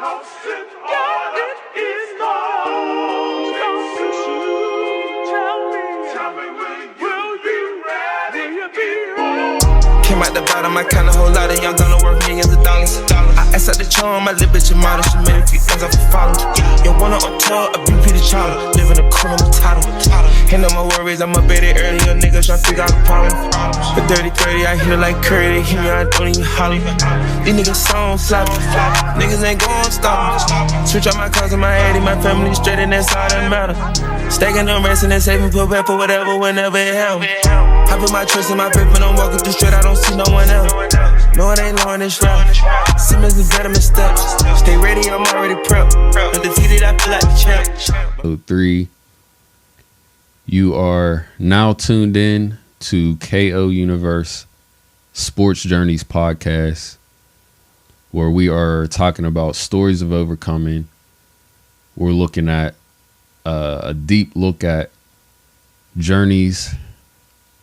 Came out the bottom, I count a whole lot of young gonna work millions of dollars. I asked out the charm, my little bitch a model. She made a few things off of followers. You wanna on tour, a BP the charter. Living a criminal title. Ain't no more worries, I'm up at it early. Young niggas tryna figure out the problem. The dirty 30, I hit it like Curry. They hit me, I don't even holler. These niggas songs sloppy. Niggas ain't gon' stop me. Switch out my cars and my addy, my family straight, and that's all that matter. Stacking them rest and then saving, put back for whatever, whenever it happens. I put my trust in my paper, I'm walking through straight, I don't see no one else. No, it ain't low in this route. Simmons is better missteps. Stay ready, I'm already prepped. Undefeated, I feel like the champ. 3. You are now tuned in to KO Universe Sports Journeys podcast, where we are talking about stories of overcoming. We're looking at a deep look at journeys,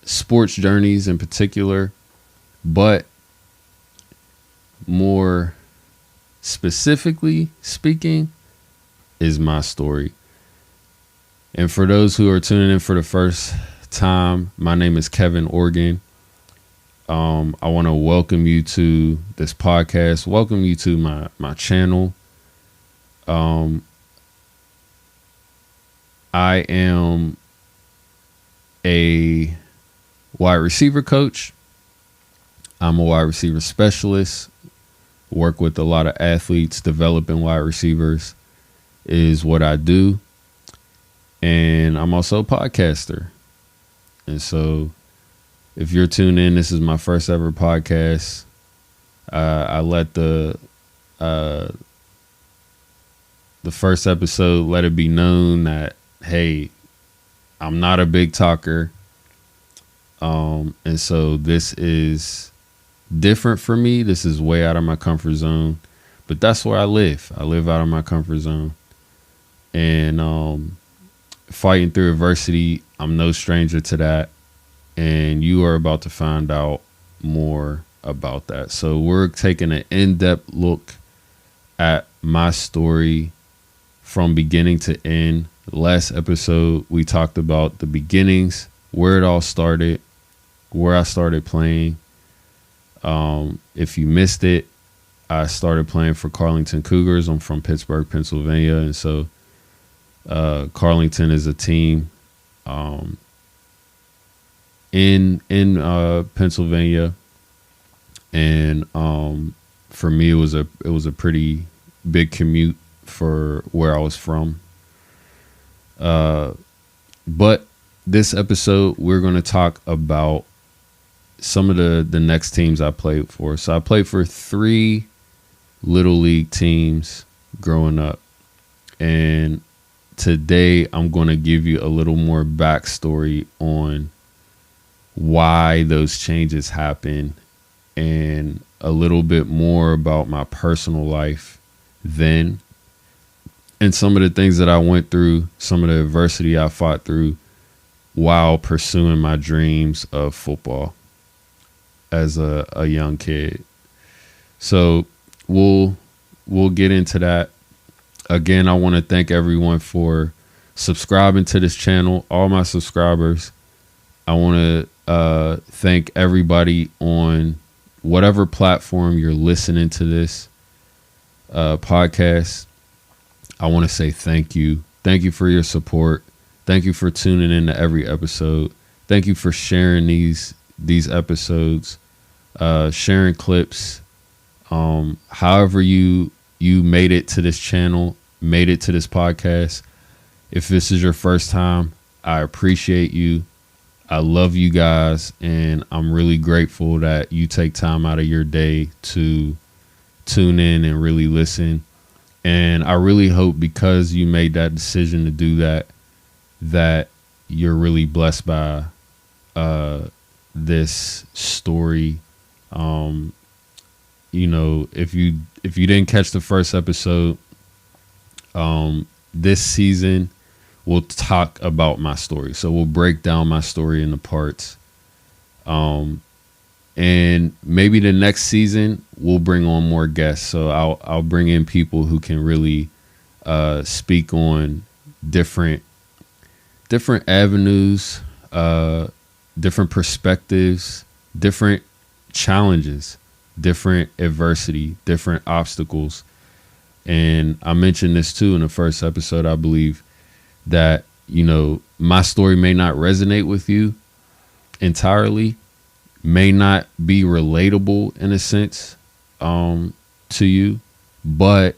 sports journeys in particular, but more specifically speaking is my story. And for those who are tuning in for the first time, my name is Kevin Organ. I want to welcome you to this podcast, welcome you to my channel. I am a wide receiver coach. I'm a wide receiver specialist. Work with a lot of athletes. Developing wide receivers is what I do. And I'm also a podcaster. And so if you're tuned in, this is my first ever podcast. I let the first episode let it be known that, hey, I'm not a big talker. And so this is different for me. This is way out of my comfort zone, but that's where I live. I live out of my comfort zone, and fighting through adversity, I'm no stranger to that. And you are about to find out more about that. So we're taking an in-depth look at my story from beginning to end. Last episode, we talked about the beginnings, where it all started, where I started playing. If you missed it, I started playing for Carlington Cougars. I'm from Pittsburgh, Pennsylvania. And so Carlington is a team in Pennsylvania. And for me, it was a pretty big commute for where I was from. But this episode, we're going to talk about some of the next teams I played for. So I played for 3 little league teams growing up. And today I'm going to give you a little more backstory on why those changes happen and a little bit more about my personal life then and some of the things that I went through, some of the adversity I fought through while pursuing my dreams of football as a young kid. So we'll get into that. Again, I want to thank everyone for subscribing to this channel, all my subscribers. I want to thank everybody on whatever platform you're listening to this podcast. I want to say thank you. Thank you for your support. Thank you for tuning in to every episode. Thank you for sharing these episodes, sharing clips. However you made it to this channel, made it to this podcast. If this is your first time, I appreciate you. I love you guys, and I'm really grateful that you take time out of your day to tune in and really listen. And I really hope, because you made that decision to do that, that you're really blessed by this story. You know, if you didn't catch the first episode, this season we'll talk about my story. So we'll break down my story into parts. And maybe the next season we'll bring on more guests. So I'll bring in people who can really speak on different avenues, different perspectives, different challenges, different adversity, different obstacles. And I mentioned this too in the first episode, I believe, that, you know, my story may not resonate with you entirely, may not be relatable in a sense to you, but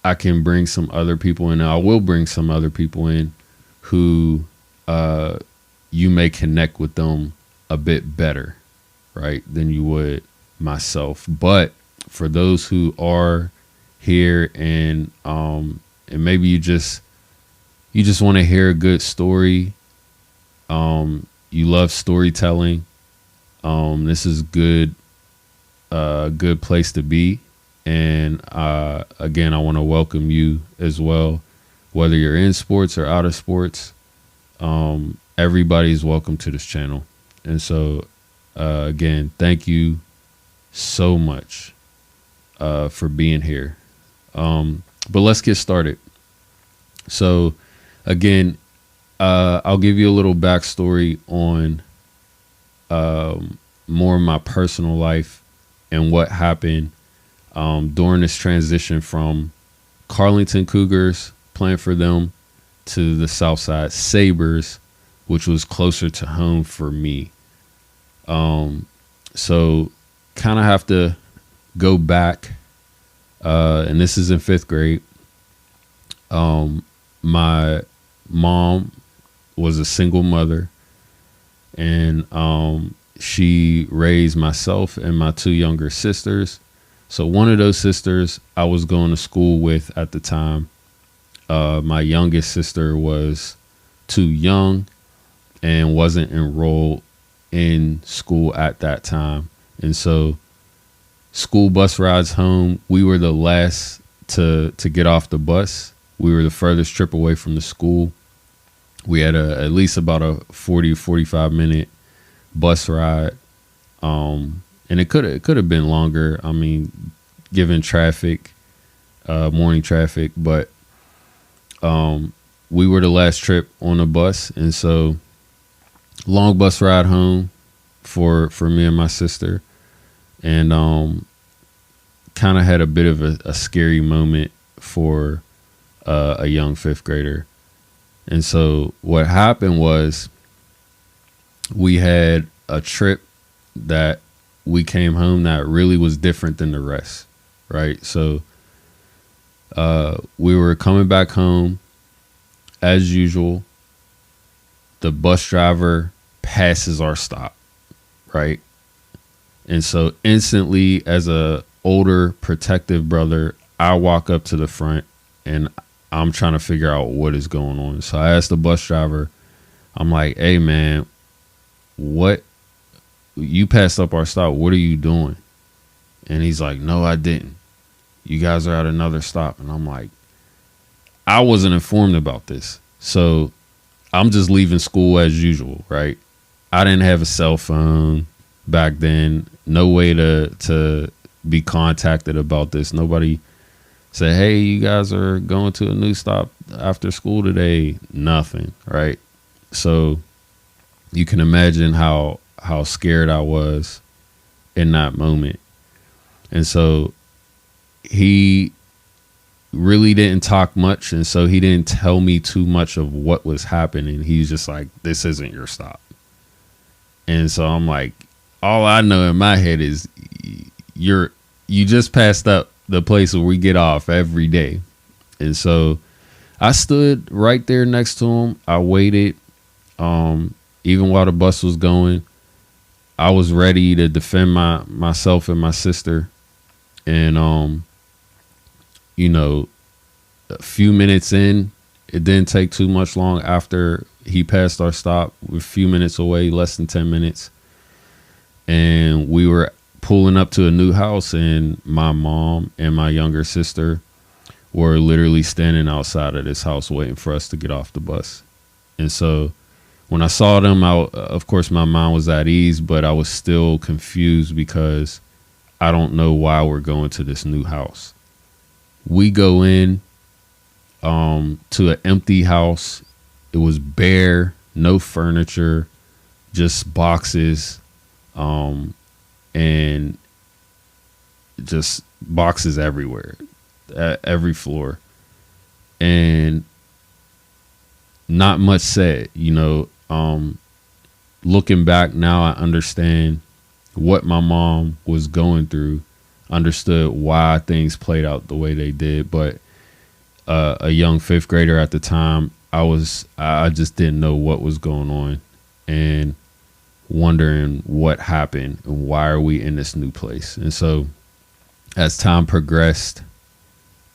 I can bring some other people in. I will bring some other people in who you may connect with them a bit better, right, than you would myself. But for those who are here and maybe you just want to hear a good story, you love storytelling, this is good place to be. And again, I want to welcome you as well, whether you're in sports or out of sports. Everybody's welcome to this channel. And so again, thank you so much for being here. But let's get started. So again, I'll give you a little backstory on more of my personal life and what happened during this transition from Carlington Cougars, playing for them, to the Southside Sabres, which was closer to home for me. So kind of have to go back, and this is in 5th grade. My mom was a single mother, and she raised myself and my 2 younger sisters. So one of those sisters I was going to school with at the time. My youngest sister was too young and wasn't enrolled in school at that time. And so school bus rides home, we were the last to get off the bus. We were the furthest trip away from the school. We had at least about a 45 minute bus ride. And it could have been longer. I mean, given traffic, morning traffic, but we were the last trip on the bus. And so long bus ride home for me and my sister. And kind of had a bit of a scary moment for a young 5th grader. And so what happened was we had a trip that we came home that really was different than the rest, right? So we were coming back home as usual. The bus driver passes our stop, right? And so instantly, as a older protective brother, I walk up to the front and I'm trying to figure out what is going on. So I asked the bus driver, I'm like, hey man, what, you passed up our stop, what are you doing? And he's like, no, I didn't. You guys are at another stop. And I'm like, I wasn't informed about this. So I'm just leaving school as usual, right? I didn't have a cell phone back then. No way to be contacted about this. Nobody said, hey, you guys are going to a new stop after school today. Nothing, right? So you can imagine how scared I was in that moment. And so he really didn't talk much. And so he didn't tell me too much of what was happening. He's just like, this isn't your stop. And so I'm like, all I know in my head is you just passed up the place where we get off every day. And so I stood right there next to him. I waited. Even while the bus was going, I was ready to defend myself and my sister. And, you know, a few minutes in, it didn't take too much long after he passed our stop. We're a few minutes away, less than 10 minutes. And we were pulling up to a new house, and my mom and my younger sister were literally standing outside of this house waiting for us to get off the bus. And so when I saw them out, of course my mind was at ease, but I was still confused because I don't know why we're going to this new house. We go in to an empty house. It was bare, no furniture, just boxes, and just boxes everywhere, at every floor, and not much said. Looking back now, I understand what my mom was going through, understood why things played out the way they did. But a young fifth grader at the time, I just didn't know what was going on and wondering what happened and why are we in this new place. And so as time progressed,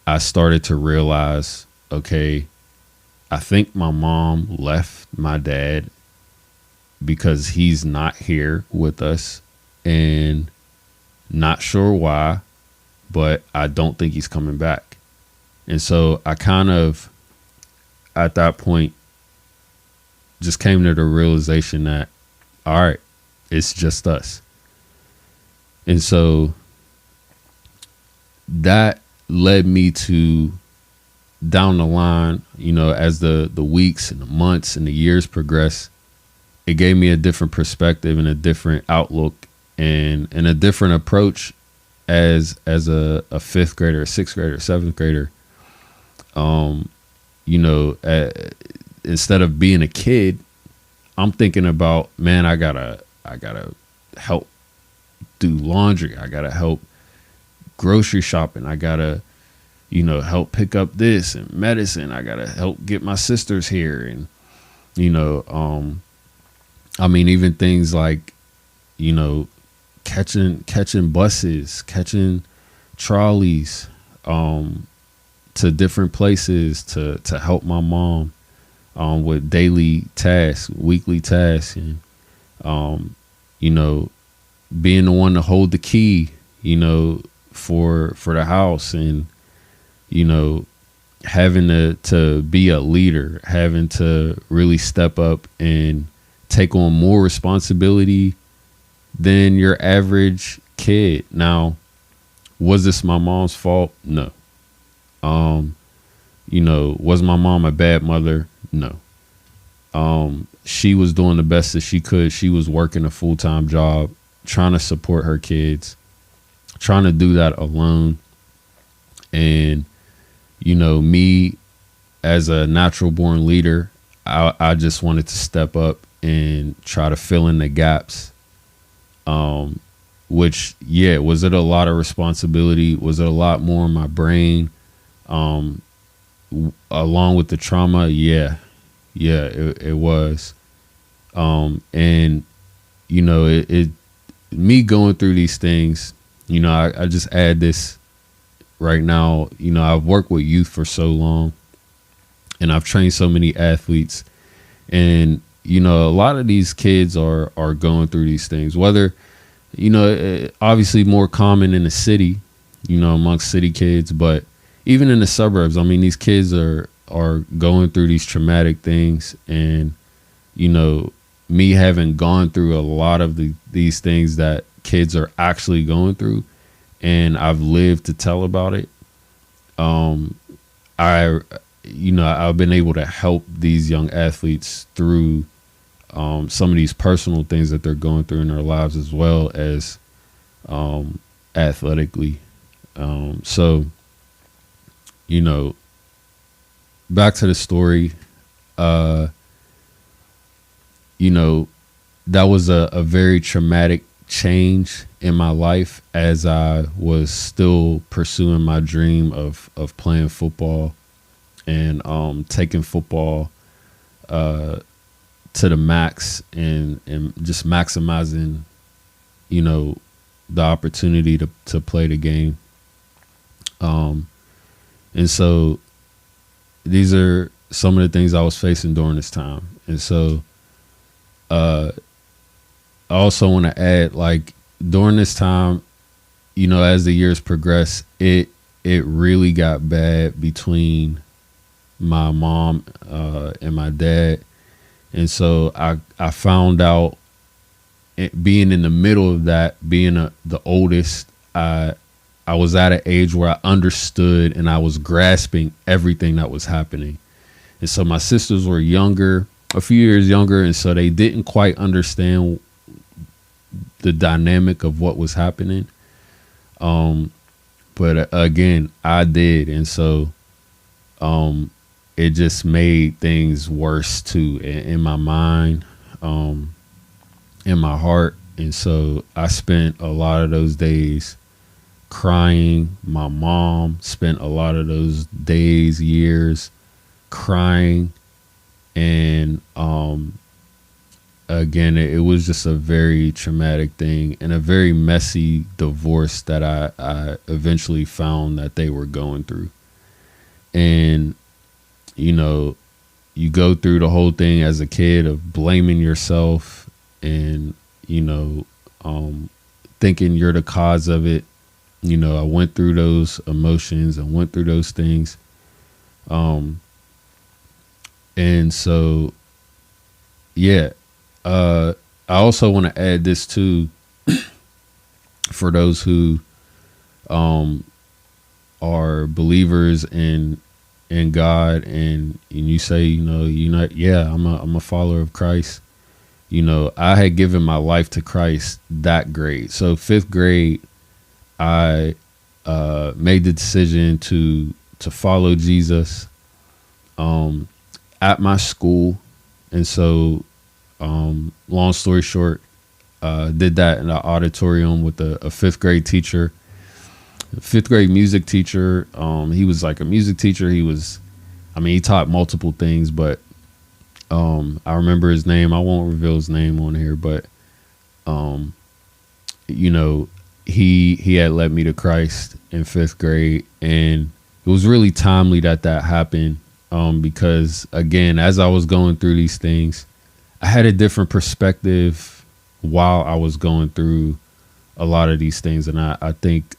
I started to realize, okay, I think my mom left my dad because he's not here with us, and not sure why, but I don't think he's coming back. And so I kind of, at that point, just came to the realization that, all right, it's just us. And so that led me to, down the line, as the weeks and the months and the years progress, it gave me a different perspective and a different outlook and a different approach as a fifth grader, a sixth grader, seventh grader. Instead of being a kid, I'm thinking about, man, I gotta help do laundry. I gotta help grocery shopping. I gotta, help pick up this and medicine. I gotta help get my sisters here. And, even things like, catching buses, catching trolleys, to different places to help my mom, with daily tasks, weekly tasks, and, being the one to hold the key, for the house, and, having to be a leader, having to really step up and take on more responsibility than your average kid. Now, was this my mom's fault? No. Was my mom a bad mother? No. She was doing the best that she could. She was working a full-time job, trying to support her kids, trying to do that alone. And, me as a natural born leader, I just wanted to step up and try to fill in the gaps. Was it a lot of responsibility? Was it a lot more in my brain? Along with the trauma? Yeah, it was. Me going through these things, I just add this right now. I've worked with youth for so long, and I've trained so many athletes, and a lot of these kids are going through these things, whether, obviously more common in the city, amongst city kids, but even in the suburbs. These kids are going through these traumatic things, and, me having gone through a lot of these things that kids are actually going through, and I've lived to tell about it. I've been able to help these young athletes through some of these personal things that they're going through in their lives, as well as athletically. Back to the story, that was a very traumatic change in my life as I was still pursuing my dream of playing football and taking football to the max, and just maximizing, the opportunity to play the game. And so these are some of the things I was facing during this time. And so I also want to add, like, during this time, as the years progressed, it really got bad between my mom and my dad. And so I found out, being in the middle of that, being the oldest, I was at an age where I understood and I was grasping everything that was happening. And so my sisters were younger, a few years younger, and so they didn't quite understand the dynamic of what was happening. But again, I did. And so it just made things worse too, in my mind, in my heart. And so I spent a lot of those days crying. My mom spent a lot of those days, years, crying. And again, it was just a very traumatic thing and a very messy divorce that I eventually found that they were going through. And, you know, you go through the whole thing as a kid of blaming yourself and, you know, thinking you're the cause of it. You know, I went through those emotions and went through those things. And so, yeah, I also want to add this too, for those who are believers in God, and you say, you know, you're not, yeah, I'm a follower of Christ. You know, I had given my life to Christ that grade. So 5th grade, I made the decision to follow Jesus at my school. And so, long story short, did that in the auditorium with a 5th grade teacher, 5th grade music teacher. He was like a music teacher. He taught multiple things, but I remember his name. I won't reveal his name on here, but you know, he had led me to Christ in 5th grade, and it was really timely that happened, because again, as I was going through these things, I had a different perspective while I was going through a lot of these things, and I think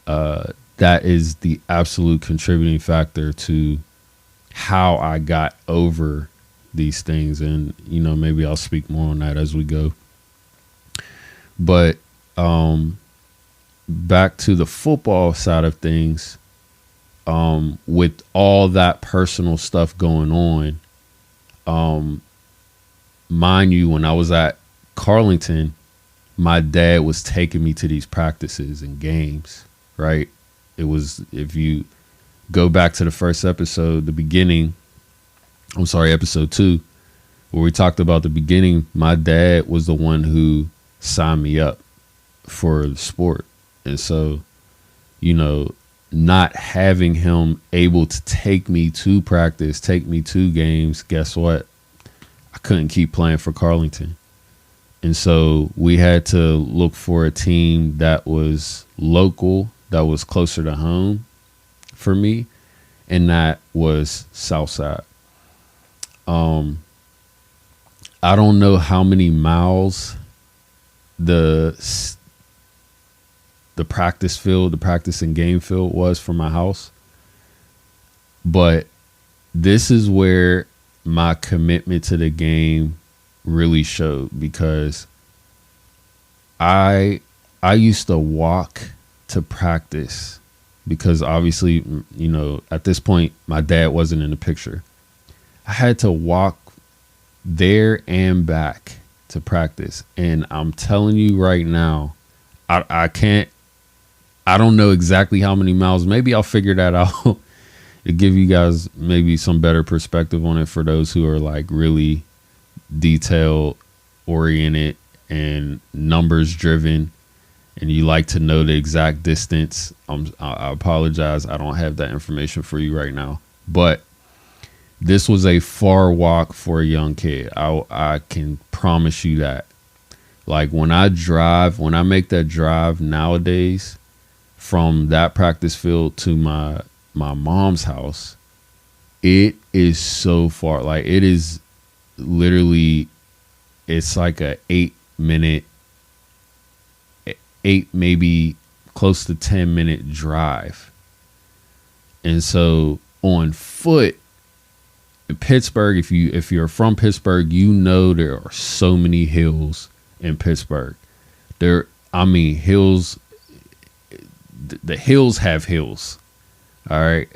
that is the absolute contributing factor to how I got over these things. And, you know, maybe I'll speak more on that as we go. But back to the football side of things, with all that personal stuff going on, mind you, when I was at Carlington, my dad was taking me to these practices and games, right? It was, if you go back to the first episode, episode 2, where we talked about the beginning, my dad was the one who signed me up for the sport. And so, you know, not having him able to take me to practice, take me to games, guess what? I couldn't keep playing for Carlington. And so we had to look for a team that was local, that was closer to home for me, and that was Southside. I don't know how many miles the practice field, the practice and game field was from my house, but this is where my commitment to the game really showed, because I used to walk to practice, because obviously, you know, at this point my dad wasn't in the picture. I had to walk there and back to practice, and I'm telling you right now, I don't know exactly how many miles. Maybe I'll figure that out to give you guys maybe some better perspective on it for those who are like really detail oriented and numbers driven, and you like to know the exact distance. I apologize, I don't have that information for you right now, but this was a far walk for a young kid. I can promise you that. Like when I make that drive nowadays from that practice field to my mom's house, it is so far. Like it is literally, it's like a 8 maybe close to 10-minute drive. And so on foot, in Pittsburgh, if you're from Pittsburgh, you know there are so many hills in Pittsburgh. Hills. The hills have hills. All right.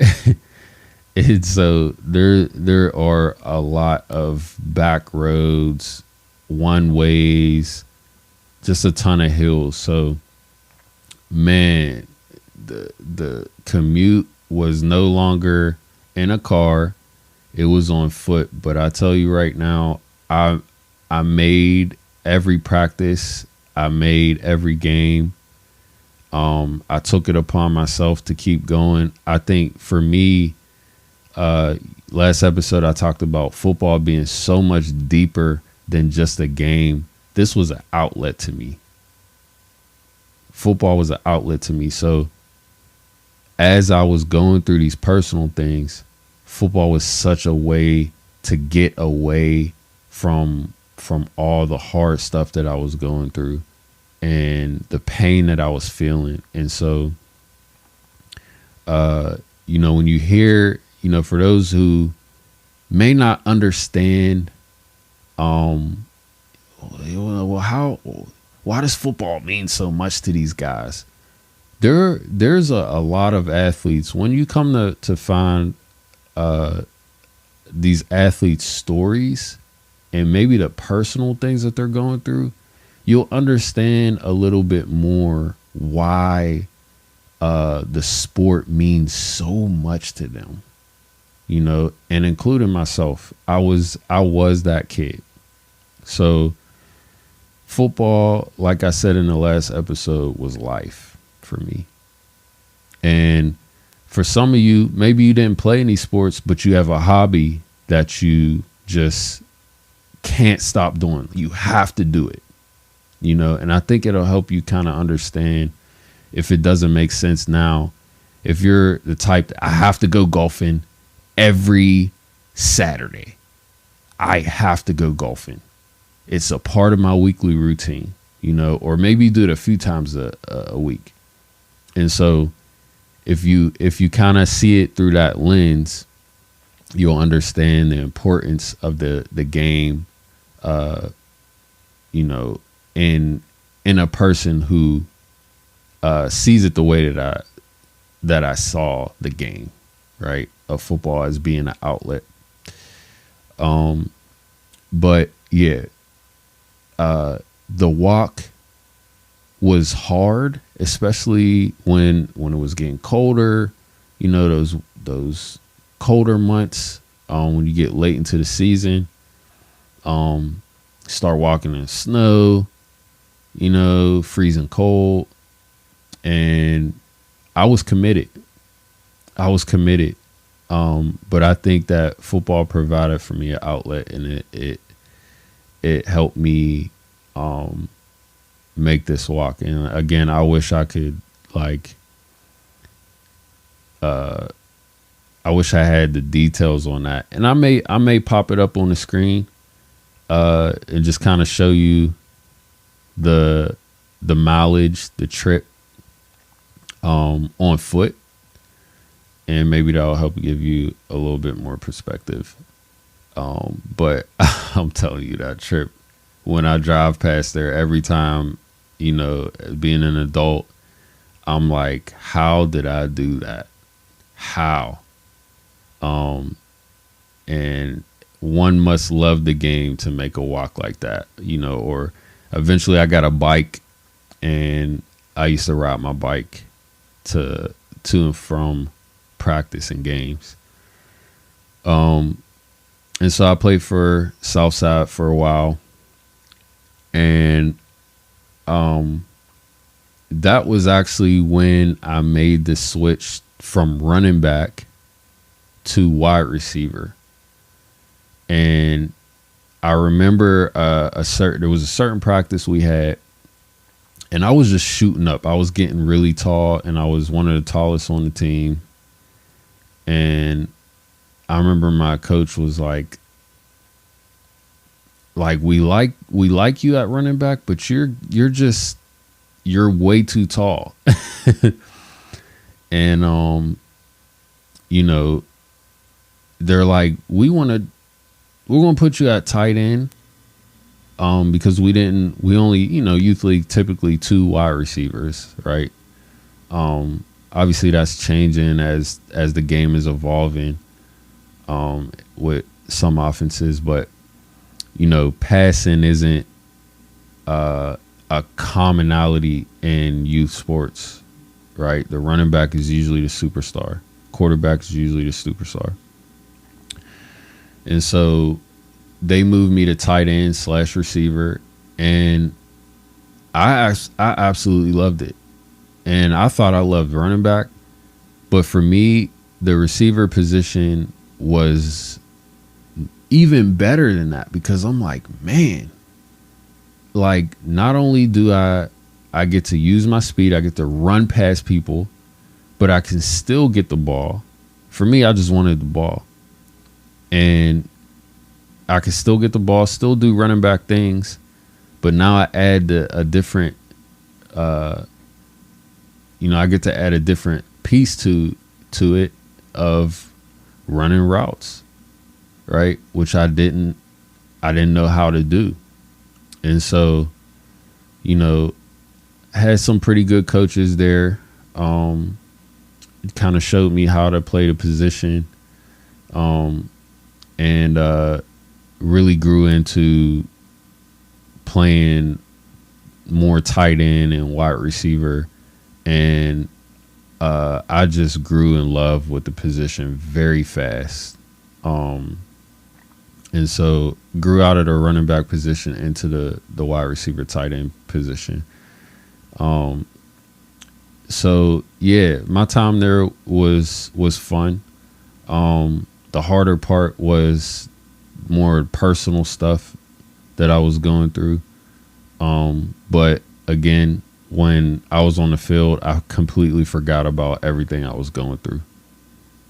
And so there are a lot of back roads, one ways, just a ton of hills. So, man, the commute was no longer in a car; it was on foot. But I tell you right now, I made every practice, I made every game. I took it upon myself to keep going. I think for me, last episode I talked about football being so much deeper than just a game. This was an outlet to me. Football was an outlet to me. So as I was going through these personal things, football was such a way to get away from all the hard stuff that I was going through and the pain that I was feeling. And so, when you hear, for those who may not understand, why does football mean so much to these guys? There's a lot of athletes. When you come to find these athletes' stories and maybe the personal things that they're going through, you'll understand a little bit more why the sport means so much to them. And including myself, I was that kid. So football, like I said in the last episode, was life for me. And for some of you, maybe you didn't play any sports, but you have a hobby that you just can't stop doing. You have to do it, and I think it'll help you kind of understand if it doesn't make sense now. If you're the type that I have to go golfing every Saturday, I have to go golfing. It's a part of my weekly routine, or maybe you do it a few times a week. And so if you kind of see it through that lens, you'll understand the importance of the game, in a person who sees it the way that I saw the game, right, of football as being an outlet. But yeah, the walk was hard, especially when it was getting colder. Those colder months, when you get late into the season, start walking in snow, freezing cold. And I was committed. But I think that football provided for me an outlet, and it helped me make this walk. And again, I wish I could I wish I had the details on that. And I may pop it up on the screen and just kind of show you the mileage, the trip on foot. And maybe that'll help give you a little bit more perspective. But I'm telling you, that trip, when I drive past there every time, being an adult, I'm like, how did I do that? How? And one must love the game to make a walk like that, or eventually I got a bike, and I used to ride my bike to and from practice and games. And so I played for Southside for a while, and that was actually when I made the switch from running back to wide receiver. And I remember there was a certain practice we had, and I was just shooting up. I was getting really tall, and I was one of the tallest on the team. And I remember my coach was like, we like you at running back, but you're way too tall. And they're like, we're gonna put you at tight end, because we only, youth league typically 2 wide receivers, right? Obviously that's changing as the game is evolving, with some offenses, but passing isn't a commonality in youth sports, right? The running back is usually the superstar. Quarterback is usually the superstar. And so they moved me to tight end / receiver, and I absolutely loved it. And I thought I loved running back, but for me, the receiver position was even better than that, because I'm like, man, like, not only do I get to use my speed, I get to run past people, but I can still get the ball. For me, I just wanted the ball. And I can still get the ball, still do running back things, but now I add a different, I get to add a different piece to it of running routes, right? Which I didn't know how to do. And so, had some pretty good coaches there. It kind of showed me how to play the position, and really grew into playing more tight end and wide receiver. And I just grew in love with the position very fast. And so grew out of the running back position into the wide receiver tight end position. So yeah, my time there was fun. The harder part was more personal stuff that I was going through. But again, when I was on the field, I completely forgot about everything I was going through.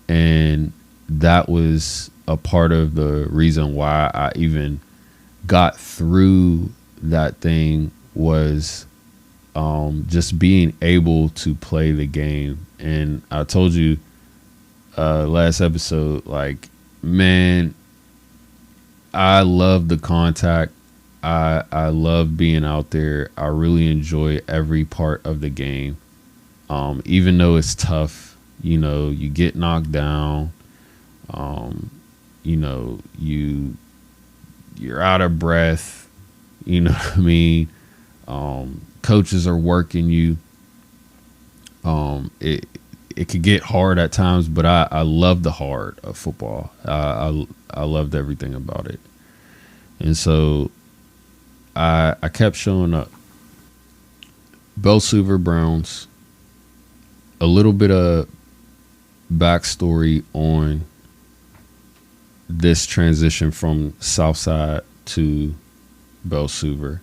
And that was a part of the reason why I even got through that thing, was just being able to play the game. And I told you last episode, like, man, I love the contact. I love being out there. I really enjoy every part of the game. Even though it's tough, you get knocked down. You're out of breath. You know what I mean? Coaches are working you. It could get hard at times, but I love the hard of football. I loved everything about it. And so I kept showing up. Belsuver Browns, a little bit of backstory on this transition from Southside to Belsuver.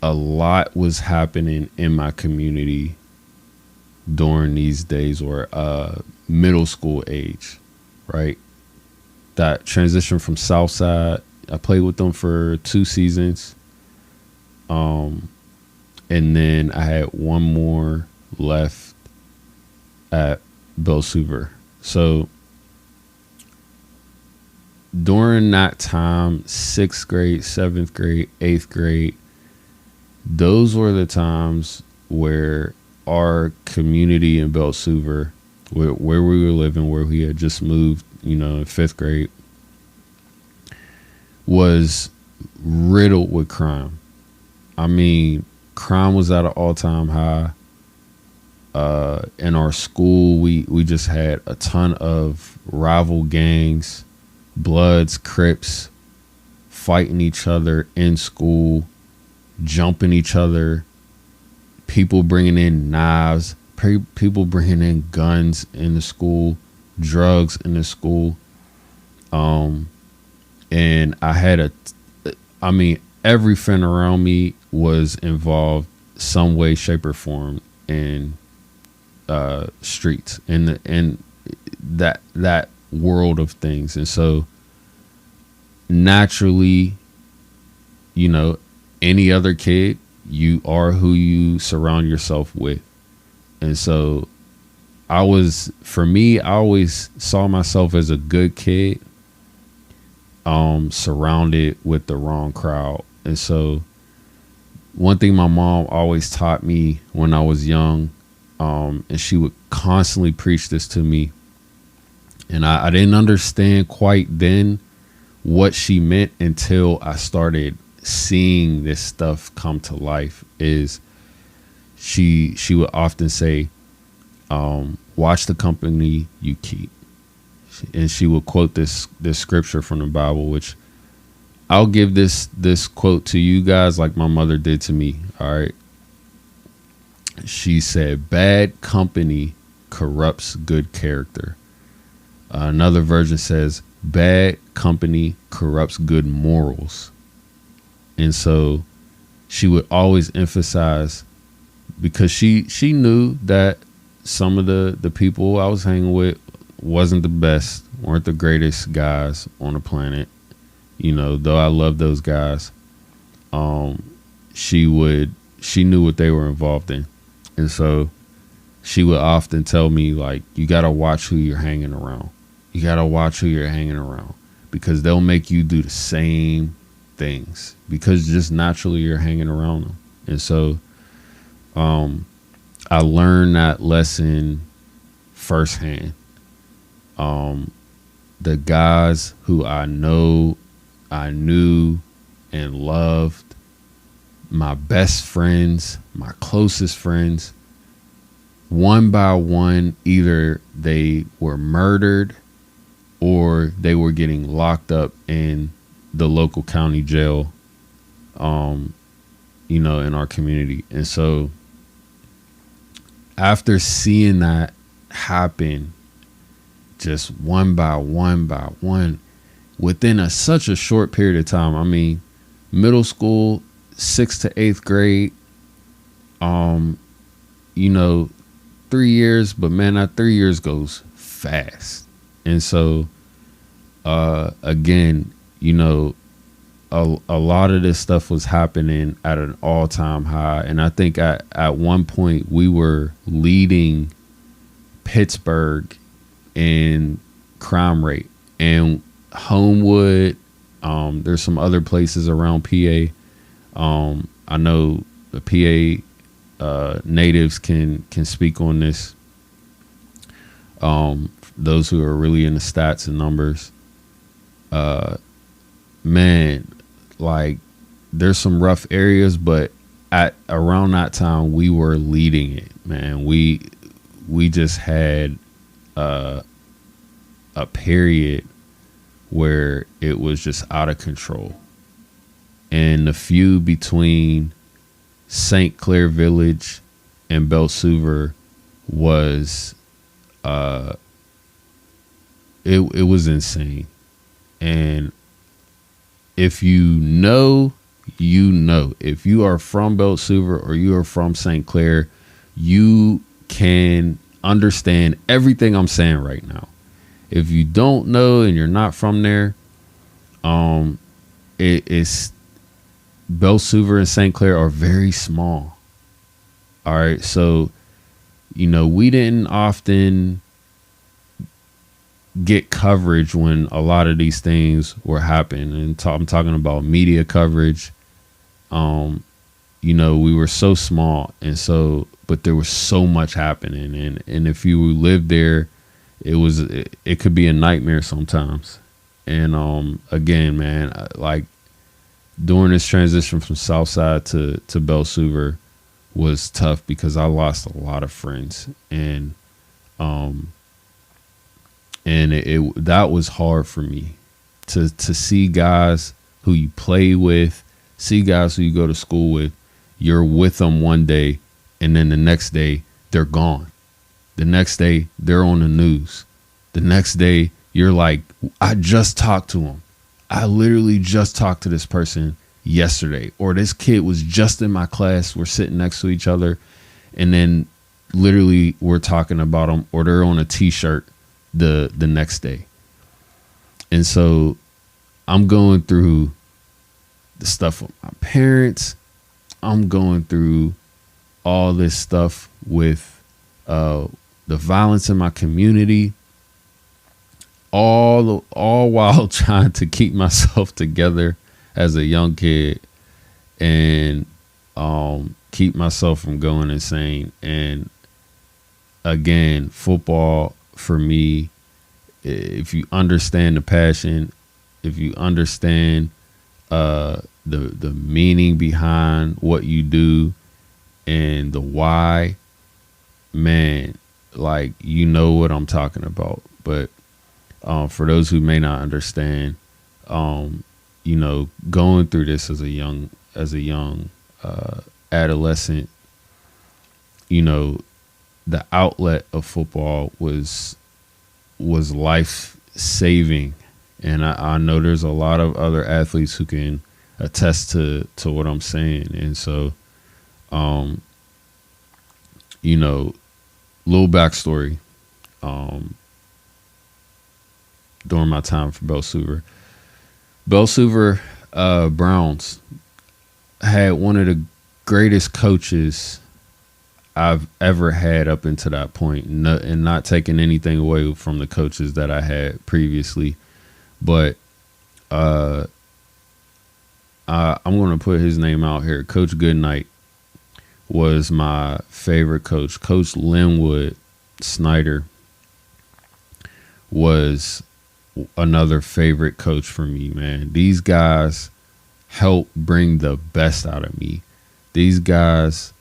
A lot was happening in my community during these days, or middle school age, right? That transition from Southside, I played with them for 2 seasons. And then I had one more left at Belsuver. So during that time, 6th grade, 7th grade, 8th grade, those were the times where our community in Belsuver, where we were living, where we had just moved, in 5th grade, was riddled with crime. I mean, crime was at an all-time high. In our school, we just had a ton of rival gangs, Bloods, Crips, fighting each other in school, jumping each other, people bringing in knives, people bringing in guns in the school, drugs in the school. And I had every friend around me was involved some way, shape, or form in streets, in that world of things. And so naturally, any other kid, you are who you surround yourself with. And so I always saw myself as a good kid, surrounded with the wrong crowd. And so one thing my mom always taught me when I was young, and she would constantly preach this to me, and I didn't understand quite then what she meant until I started seeing this stuff come to life, is she would often say, watch the company you keep. And she would quote this scripture from the Bible, which I'll give this quote to you guys like my mother did to me. All right. She said, bad company corrupts good character. Another version says, bad company corrupts good morals. And so she would always emphasize, because she knew that some of the people I was hanging with wasn't the best, weren't the greatest guys on the planet. You know, though I love those guys, she knew what they were involved in. And so she would often tell me, like, you got to watch who you're hanging around. You got to watch who you're hanging around, because they'll make you do the same things, because just naturally you're hanging around them. And so I learned that lesson firsthand. The guys who I knew and loved, my best friends, my closest friends, one by one, either they were murdered or they were getting locked up in the local county jail, in our community. And so after seeing that happen, just one by one, within such a short period of time, I mean, middle school, 6th to 8th grade, 3 years, but man, that 3 years goes fast. And so, again, a lot of this stuff was happening at an all-time high. And I think at one point we were leading Pittsburgh in crime rate, and Homewood, there's some other places around PA. I know the PA natives can speak on this. Those who are really into stats and numbers, man, like, there's some rough areas, but at around that time we were leading it, man. We just had a period where it was just out of control. And the feud between St. Clair Village and Belsuver was it was insane. And if you know, if you are from Belsuver or you are from St. Clair, you can understand everything I'm saying right now. If you don't know and you're not from there, it's Belsuver and St. Clair are very small. All right. So, we didn't often get coverage when a lot of these things were happening. And I'm talking about media coverage. We were so small, and so, but there was so much happening. And if you lived there, it could be a nightmare sometimes. And again, man, like, during this transition from Southside to Belsuver was tough, because I lost a lot of friends, and that was hard for me to see guys who you play with, see guys who you go to school with. You're with them one day, and then the next day they're gone. The next day they're on the news. The next day you're like, I just talked to him. I literally just talked to this person yesterday, or this kid was just in my class. We're sitting next to each other, and then literally we're talking about them, or they're on a t-shirt the next day. And so I'm going through the stuff with my parents. I'm going through all this stuff with the violence in my community, all while trying to keep myself together as a young kid and keep myself from going insane. And again, football for me, if you understand the passion, if you understand the meaning behind what you do and the why, man, like, you know what I'm talking about. But for those who may not understand, you know, going through this as a young adolescent, you know, the outlet of football was life saving. And I know there's a lot of other athletes who can attest to what I'm saying. And so, you know, little backstory, during my time for Belsuver Browns had one of the greatest coaches I've ever had up until that point, and not taking anything away from the coaches that I had previously. But I'm going to put his name out here. Coach Goodnight was my favorite coach. Coach Linwood Snyder was another favorite coach for me, man. These guys helped bring the best out of me. These guys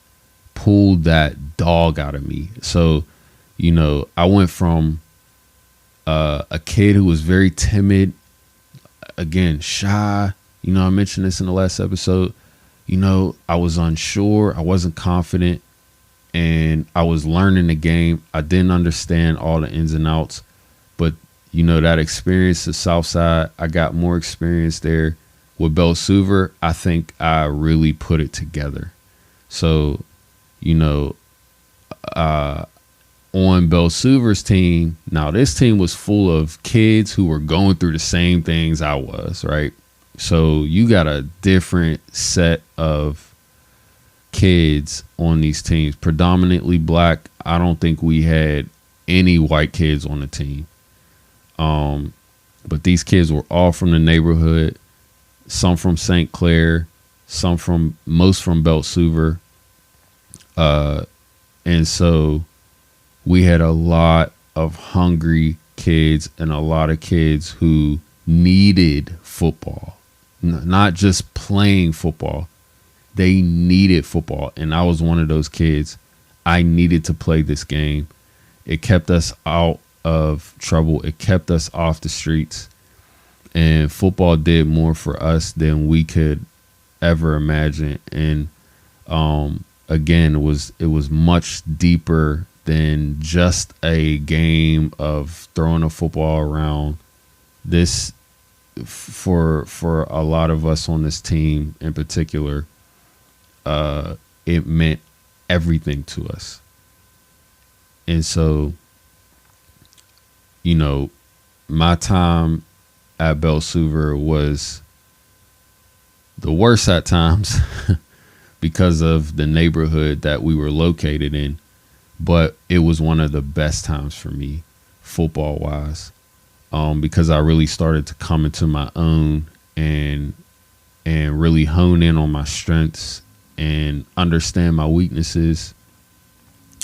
pulled that dog out of me. So, you know, I went from a kid who was very timid, again, shy. You know, I mentioned this in the last episode. You know, I was unsure. I wasn't confident. And I was learning the game. I didn't understand all the ins and outs. But, you know, that experience at Southside, I got more experience there. With Belsuver, I think I really put it together. So, you know, on Belsuver's team, now this team was full of kids who were going through the same things I was, right? So you got a different set of kids on these teams, predominantly black. I don't think we had any white kids on the team. But these kids were all from the neighborhood, some from St. Clair, most from Belsuver. And so we had a lot of hungry kids and a lot of kids who needed football, not just playing football. They needed football. And I was one of those kids. I needed to play this game. It kept us out of trouble. It kept us off the streets. And football did more for us than we could ever imagine. And again, it was much deeper than just a game of throwing a football around. This, for a lot of us on this team in particular, it meant everything to us. And so, you know, my time at Belsuver was the worst at times because of the neighborhood that we were located in. But it was one of the best times for me, football wise, because I really started to come into my own and really hone in on my strengths and understand my weaknesses.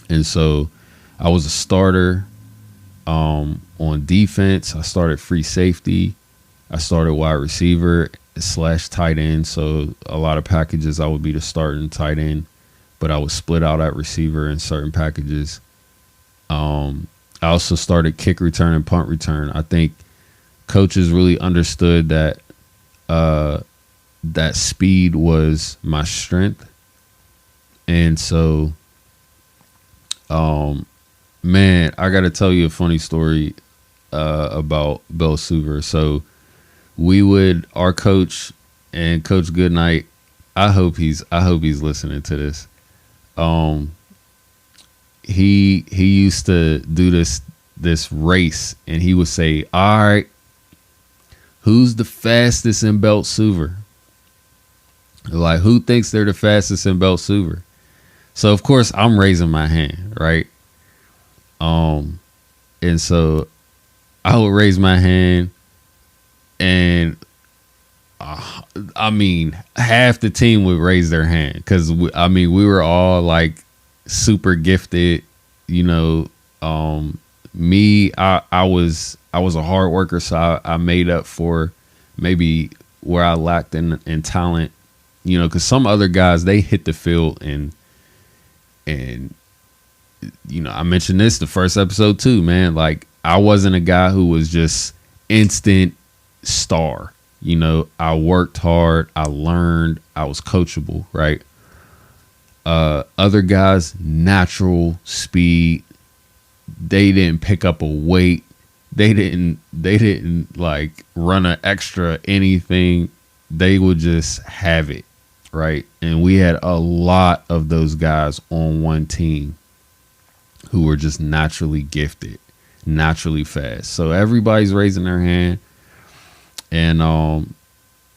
And so I was a starter on defense. I started free safety. I started wide receiver / tight end. So a lot of packages I would be the starting tight end, but I was split out at receiver in certain packages. I also started kick return and punt return. I think coaches really understood that that speed was my strength. And so, man, I got to tell you a funny story about Belsuver. So our coach and Coach Goodnight, I hope he's listening to this. He used to do this race, and he would say, "All right, who's the fastest in Belsuver? Like, who thinks they're the fastest in Belsuver?" So of course I'm raising my hand, right? And so I would raise my hand, and I mean, half the team would raise their hand because we were all like super gifted, you know. Me, I was a hard worker, so I made up for maybe where I lacked in talent, you know, because some other guys, they hit the field and you know, I mentioned this the first episode too, man. Like, I wasn't a guy who was just instant star. You know, I worked hard, I learned, I was coachable, right? Other guys, natural speed. They didn't pick up a weight. They didn't like run an extra anything. They would just have it, right? And we had a lot of those guys on one team who were just naturally gifted, naturally fast. So everybody's raising their hand, and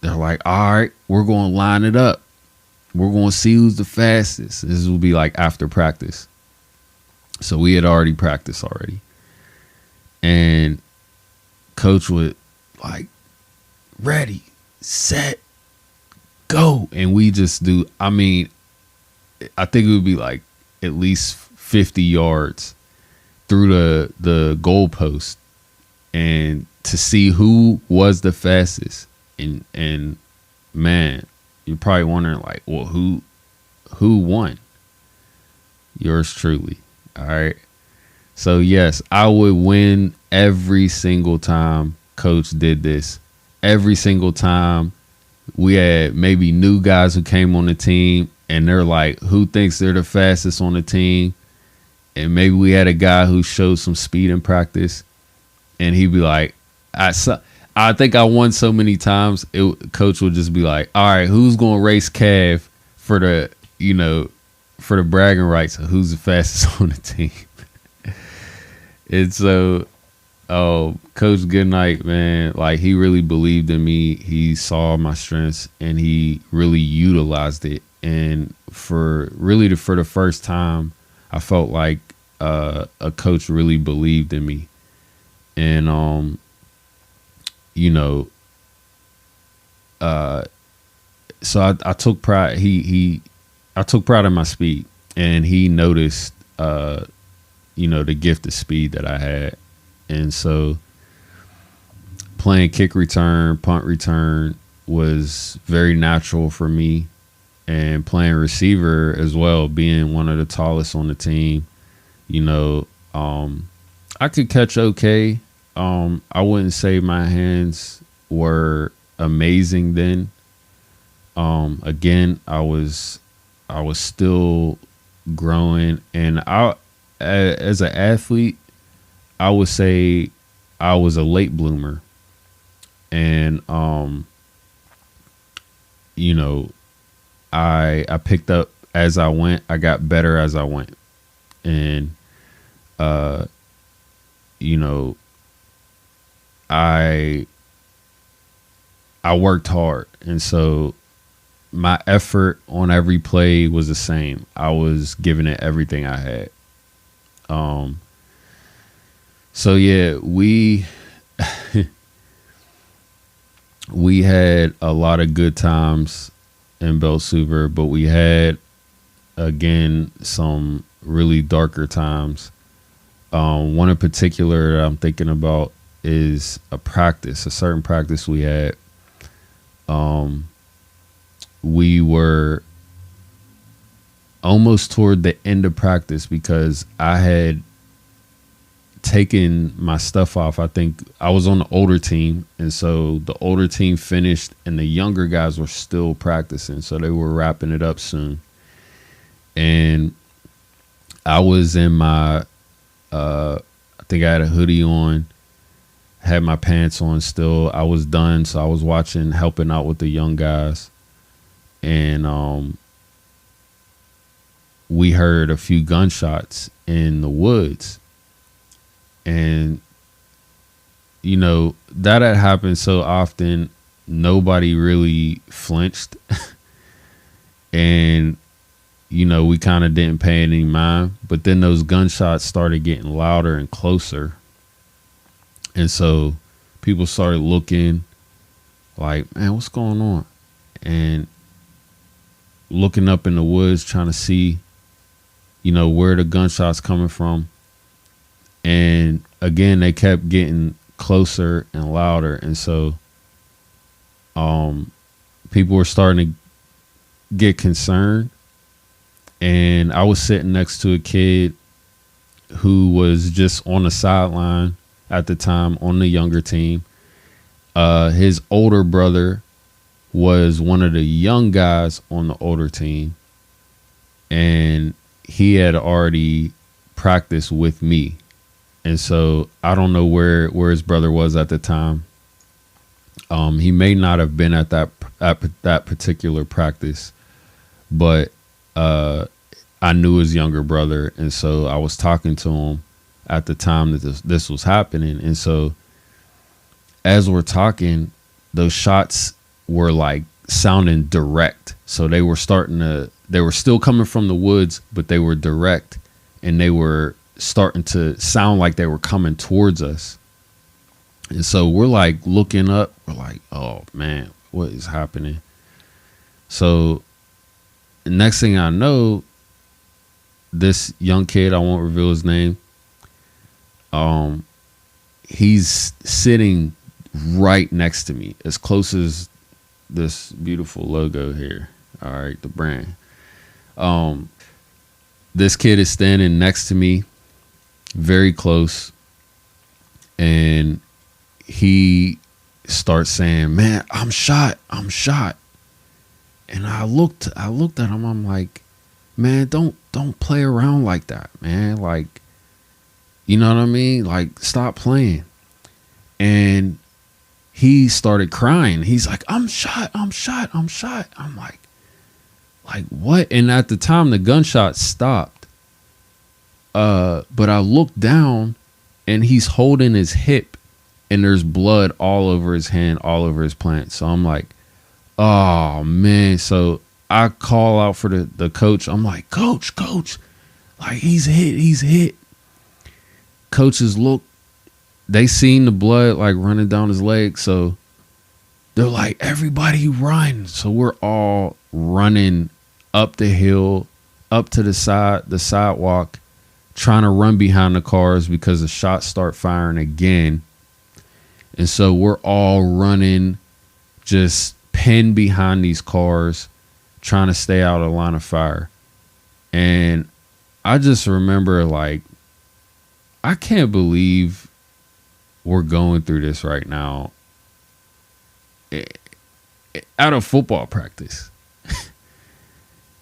they're like, all right, we're going to line it up. We're going to see who's the fastest. This will be like after practice. So we had already practiced already. And coach would like, ready, set, go. And we just do, I mean, I think it would be like at least 50 yards through the goalpost, and to see who was the fastest. And man, you're probably wondering like, well, who won? Yours truly. All right. So yes, I would win every single time coach did this. Every single time we had maybe new guys who came on the team, and they're like, who thinks they're the fastest on the team? And maybe we had a guy who showed some speed in practice, and he'd be like, I think I won so many times, coach would just be like, all right, who's going to race Cav for the, you know, for the bragging rights of who's the fastest on the team? And so, Coach Goodnight, man, like, he really believed in me. He saw my strengths, and he really utilized it. And for the first time, I felt like a coach really believed in me. And, you know, so I took pride. I took pride in my speed, and he noticed, you know, the gift of speed that I had. And so playing kick return, punt return was very natural for me, and playing receiver as well, being one of the tallest on the team. You know, I could catch okay. I wouldn't say my hands were amazing then. Again, I was still growing, and as an athlete, I would say I was a late bloomer. And you know, I picked up as I went. I got better as I went. And you know, I worked hard, and so my effort on every play was the same. I was giving it everything I had. So yeah, we had a lot of good times in Bell Super, but we had, again, some really darker times. One in particular that I'm thinking about is a certain practice we had. We were almost toward the end of practice because I had taken my stuff off. I think I was on the older team, and so the older team finished and the younger guys were still practicing, so they were wrapping it up soon. And I was in my I think I had a hoodie on, had my pants on still. I was done, so I was helping out with the young guys. And we heard a few gunshots in the woods. And, you know, that had happened so often, nobody really flinched. And, we kind of didn't pay any mind. But then those gunshots started getting louder and closer. And so people started looking like, man, what's going on? And looking up in the woods, trying to see, where the gunshots coming from. And again, they kept getting closer and louder. And so people were starting to get concerned. And I was sitting next to a kid who was just on the sideline at the time on the younger team. His older brother was one of the young guys on the older team. And he had already practiced with me. And so I don't know where his brother was at the time. He may not have been at that particular practice, but I knew his younger brother, and so I was talking to him at the time that this was happening. And so as we're talking, those shots were like sounding direct. So they were still coming from the woods, but they were direct, and they were starting to sound like they were coming towards us. And so we're like looking up, we're like, oh man, what is happening? So the next thing I know, this young kid, I won't reveal his name, he's sitting right next to me, as close as this beautiful logo here. All right, the brand. This kid is standing next to me, very close, and he starts saying, man, I'm shot. And I looked at him. I'm like, man, don't play around like that, man. Like, you know what I mean? Like, stop playing. And he started crying. He's like, I'm shot. I'm like, what? And at the time, the gunshot stopped. But I looked down, and he's holding his hip, and there's blood all over his hand, all over his plant. So I'm like, oh man. So I call out for the coach. I'm like, coach, like he's hit. Coaches look, they seen the blood like running down his leg. So they're like, everybody run. So we're all running up the hill, up to the sidewalk, trying to run behind the cars because the shots start firing again. And so we're all running, just pinned behind these cars, trying to stay out of the line of fire. And I just remember, like, I can't believe we're going through this right now at a football practice.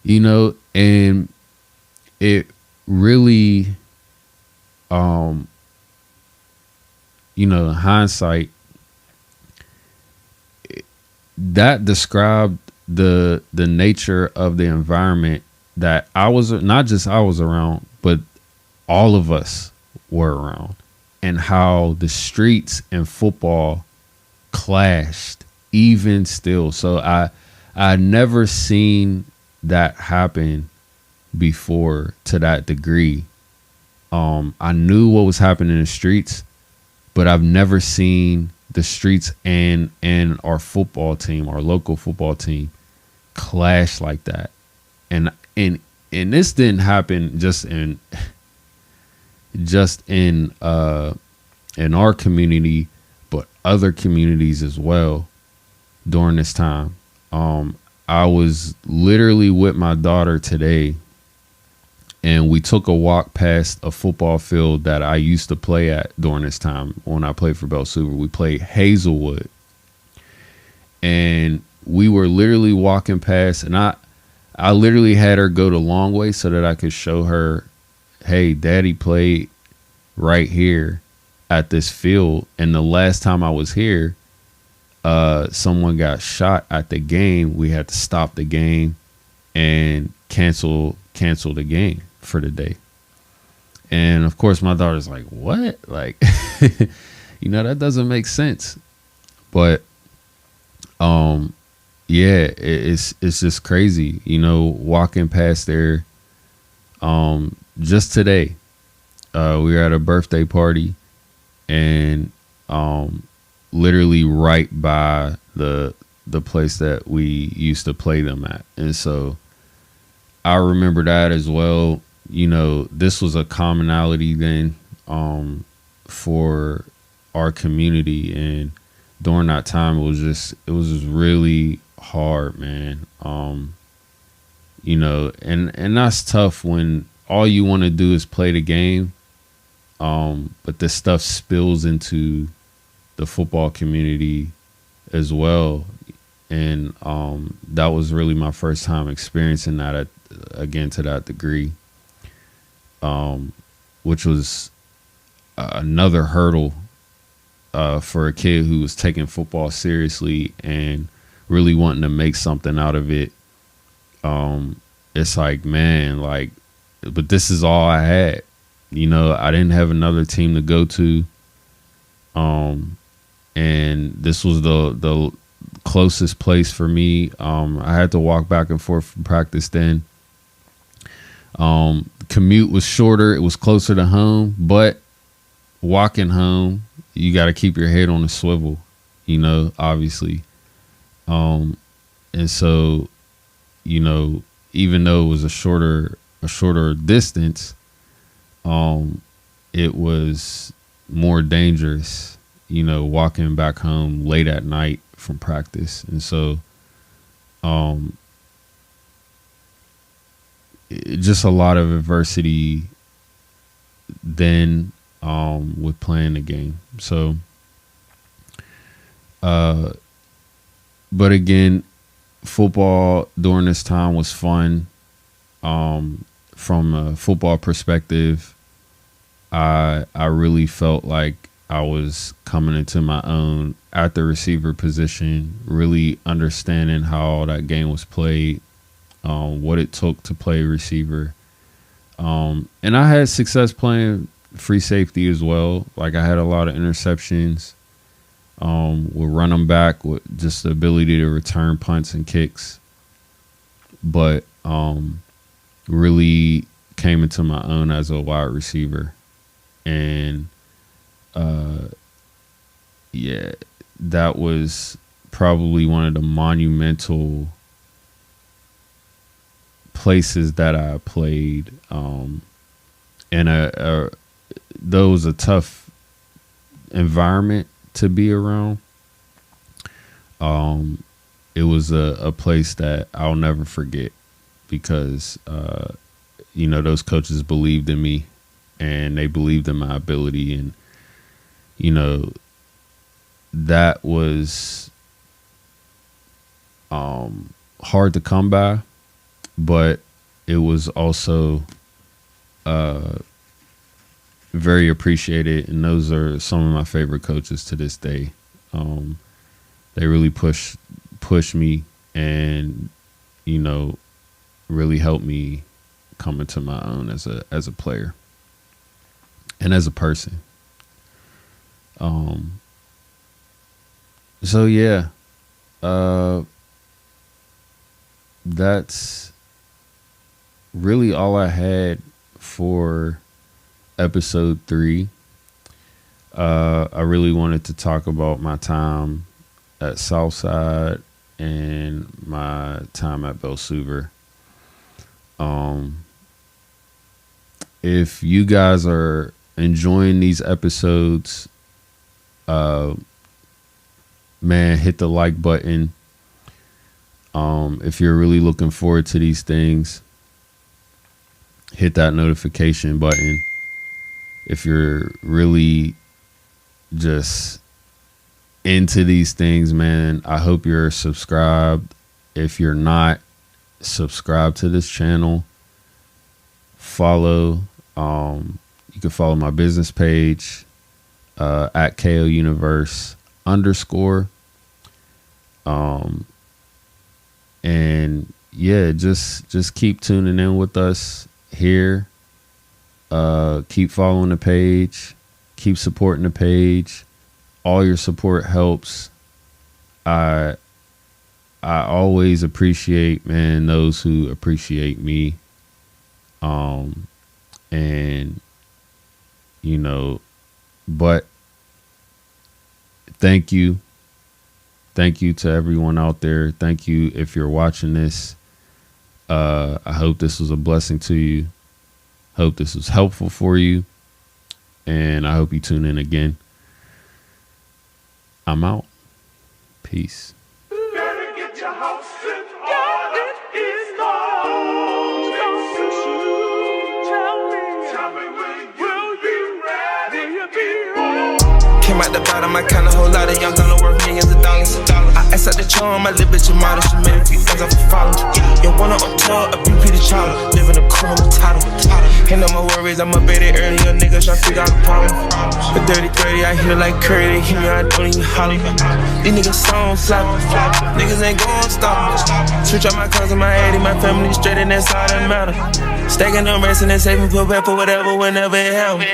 And it really, in hindsight, that described the nature of the environment that I was around, but all of us were around, and how the streets and football clashed even still. So I never seen that happen before to that degree. I knew what was happening in the streets, but I've never seen the streets and our football team, our local football team, clash like that. And this didn't happen just in our community, but other communities as well during this time. I was literally with my daughter today, and we took a walk past a football field that I used to play at during this time when I played for Bell Super. We played Hazelwood, and we were literally walking past, and I literally had her go the long way so that I could show her, hey, Daddy played right here at this field, and the last time I was here, someone got shot at the game. We had to stop the game and cancel the game for the day. And of course my daughter's like, what? Like, that doesn't make sense. But yeah, it's just crazy, walking past there. Just today, we were at a birthday party, and literally right by the place that we used to play them at. And so I remember that as well. This was a commonality then for our community, and during that time it was just really hard, man. And that's tough when all you want to do is play the game, but this stuff spills into the football community as well. And that was really my first time experiencing that again to that degree, which was another hurdle for a kid who was taking football seriously and really wanting to make something out of it. It's like, man, but this is all I had. I didn't have another team to go to. And this was the closest place for me. I had to walk back and forth from practice then. Commute was shorter. It was closer to home, but walking home, you got to keep your head on a swivel, obviously. And so, even though it was a shorter distance, it was more dangerous, walking back home late at night from practice. And so, just a lot of adversity then, with playing the game. So, but again, football during this time was fun. From a football perspective, I really felt like I was coming into my own at the receiver position, really understanding how that game was played, what it took to play receiver. And I had success playing free safety as well. Like, I had a lot of interceptions, would run them back with just the ability to return punts and kicks. But really came into my own as a wide receiver. And that was probably one of the monumental places that I played. And though it was a tough environment to be around, it was a place that I'll never forget, because those coaches believed in me, and they believed in my ability, and that was hard to come by, but it was also very appreciated. And those are some of my favorite coaches to this day. They really push me, and really helped me come into my own as a player and as a person. So yeah, that's really all I had for episode 3. I really wanted to talk about my time at Southside and my time at Belsuver. If you guys are enjoying these episodes, man, hit the like button. If you're really looking forward to these things, hit that notification button. If you're really just into these things, man, I hope you're subscribed. If you're not, subscribe to this channel. Follow. You can follow my business page at KO Universe _. And yeah, just keep tuning in with us here. Keep following the page. Keep supporting the page. All your support helps. I I always appreciate, man, those who appreciate me. And you know, but thank you to everyone out there. Thank you if you're watching this. I hope this was a blessing to you. Hope this was helpful for you, and I hope you tune in again. I'm out. Peace. Came out the bottom, I count a whole lot of young gonna worth millions of dollars. I asked out the charm, my little bitch a model. She made a few things off of following. Your one on tour, a beauty the child. Living a cool title. Ain't no more worries, I'm up at it early. Your niggas tryna figure out the problem. But 30-30, I hear like Curry, they hear me, I don't even holler. These niggas songs flop. Niggas ain't gon' stop. Switch out my cousin, my 80, my family straight, and that's all that matter. Stacking them rest and then saving, put back for whatever, whenever it happens.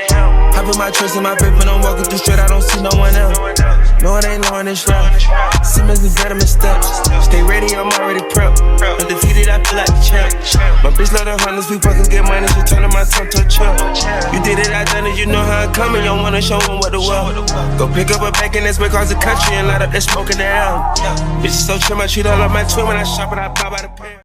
I put my trust in my faith, when I'm walking through straight, I don't see no one else. No, it ain't long this route. Simmons and better missteps. Stay ready, I'm already prepped. Undefeated, I feel like a champ. My bitch love the hunters, we fucking get money, she turning my tongue to a champ. You did it, I done it, you know how it coming. You don't wanna show them what the world. Go pick up a bag in this way across the country and light up that smoke in the air. Bitch is so trim, I treat her like my twin when I shop and I pop out a pair.